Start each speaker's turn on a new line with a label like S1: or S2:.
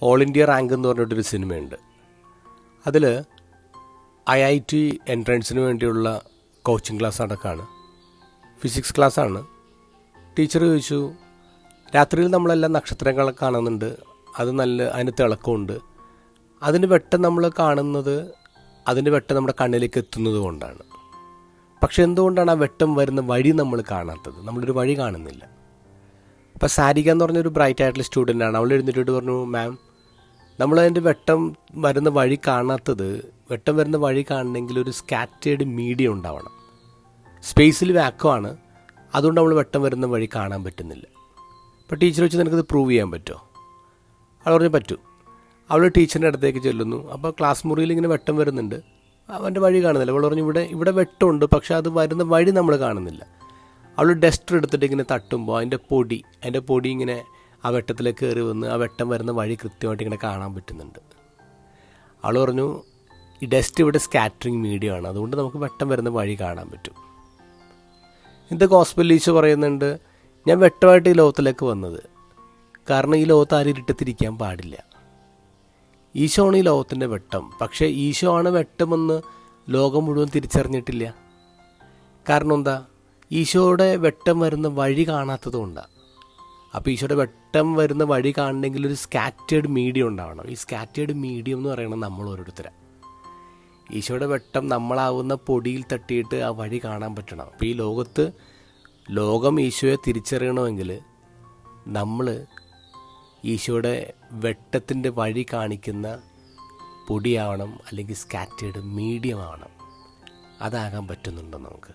S1: All India rank എന്ന് പറഞ്ഞിട്ടൊരു സിനിമയുണ്ട്. അതിൽ IIT എൻട്രൻസിന് വേണ്ടിയുള്ള കോച്ചിങ് ക്ലാസ് അടക്കമാണ്. ഫിസിക്സ് ക്ലാസ്സാണ്. ടീച്ചർ ചോദിച്ചു, രാത്രിയിൽ നമ്മളെല്ലാം നക്ഷത്രങ്ങളെ കാണുന്നുണ്ട്, അതിന് തിളക്കമുണ്ട്, അതിന് വെട്ടം നമ്മൾ കാണുന്നത്, അതിൻ്റെ വെട്ടം നമ്മുടെ കണ്ണിലേക്ക് എത്തുന്നത് കൊണ്ടാണ്. പക്ഷെ എന്തുകൊണ്ടാണ് ആ വെട്ടം വരുന്ന വഴി നമ്മൾ കാണാത്തത്? നമ്മളൊരു വഴി കാണുന്നില്ല. ഇപ്പോൾ സാരിക എന്ന് പറഞ്ഞൊരു ബ്രൈറ്റ് ആയിട്ടുള്ള സ്റ്റുഡൻ്റാണ്. അവൾ എഴുന്നേറ്റിട്ട് പറഞ്ഞു, മാം, നമ്മളതിൻ്റെ വെട്ടം വരുന്ന വഴി കാണാത്തത്, വെട്ടം വരുന്ന വഴി കാണണമെങ്കിൽ ഒരു സ്കാറ്റേഡ് മീഡിയം ഉണ്ടാവണം. സ്പേസിൽ വാക്കുവാണ്, അതുകൊണ്ട് നമ്മൾ വെട്ടം വരുന്ന വഴി കാണാൻ പറ്റുന്നില്ല. അപ്പോൾ ടീച്ചർ വെച്ച് നിനക്കത് പ്രൂവ് ചെയ്യാൻ പറ്റുമോ? അവൾ പറഞ്ഞു പറ്റും. അവൾ ടീച്ചറിൻ്റെ അടുത്തേക്ക് ചെല്ലുന്നു. അപ്പോൾ ക്ലാസ് മുറിയിൽ ഇങ്ങനെ വെട്ടം വരുന്നുണ്ട്, അവൻ്റെ വഴി കാണുന്നില്ല. അവൾ പറഞ്ഞു, ഇവിടെ വെട്ടമുണ്ട്, പക്ഷെ അത് വരുന്ന വഴി നമ്മൾ കാണുന്നില്ല. അവൾ ഡസ്റ്റർ എടുത്തിട്ട് ഇങ്ങനെ തട്ടുമ്പോൾ അതിൻ്റെ പൊടി ഇങ്ങനെ ആ വെട്ടത്തിലേക്ക് കയറി വന്ന് ആ വെട്ടം വരുന്ന വഴി കൃത്യമായിട്ട് ഇങ്ങനെ കാണാൻ പറ്റുന്നുണ്ട്. അവൾ പറഞ്ഞു, ഈ ഡസ്റ്റ് ഇവിടെ സ്കാറ്ററിങ് മീഡിയമാണ്, അതുകൊണ്ട് നമുക്ക് വെട്ടം വരുന്ന വഴി കാണാൻ പറ്റും. ഇത് ഗോസ്പൽ ഈശോ പറയുന്നുണ്ട്, ഞാൻ വെട്ടമായിട്ട് ഈ ലോകത്തിലേക്ക് വന്നത്, കാരണം ഈ ലോകത്ത് ആരും ഇരുട്ടത്തിരിക്കാൻ പാടില്ല. ഈശോ ആണ് ഈ ലോകത്തിൻ്റെ വെട്ടം. പക്ഷേ ഈശോ ആണ് വെട്ടമെന്ന് ലോകം മുഴുവൻ തിരിച്ചറിഞ്ഞിട്ടില്ല. കാരണം എന്താ? ഈശോയുടെ വെട്ടം വരുന്ന വഴി കാണാത്തത് കൊണ്ടാണ്. അപ്പോൾ ഈശോയുടെ വെട്ടം വരുന്ന വഴി കാണണമെങ്കിൽ ഒരു സ്കാറ്റേഡ് മീഡിയം ഉണ്ടാവണം. ഈ സ്കാറ്റേഡ് മീഡിയം എന്ന് പറയുന്നത് നമ്മൾ ഓരോരുത്തരാണ്. ഈശോയുടെ വെട്ടം നമ്മളാവുന്ന പൊടിയിൽ തട്ടിയിട്ട് ആ വഴി കാണാൻ പറ്റണം. അപ്പോൾ ഈ ലോകം ഈശോയെ തിരിച്ചറിയണമെങ്കിൽ നമ്മൾ ഈശോയുടെ വെട്ടത്തിൻ്റെ വഴി കാണിക്കുന്ന പൊടിയാവണം, അല്ലെങ്കിൽ സ്കാറ്റേഡ് മീഡിയം ആവണം. അതാകാൻ പറ്റുന്നുണ്ടോ നമുക്ക്?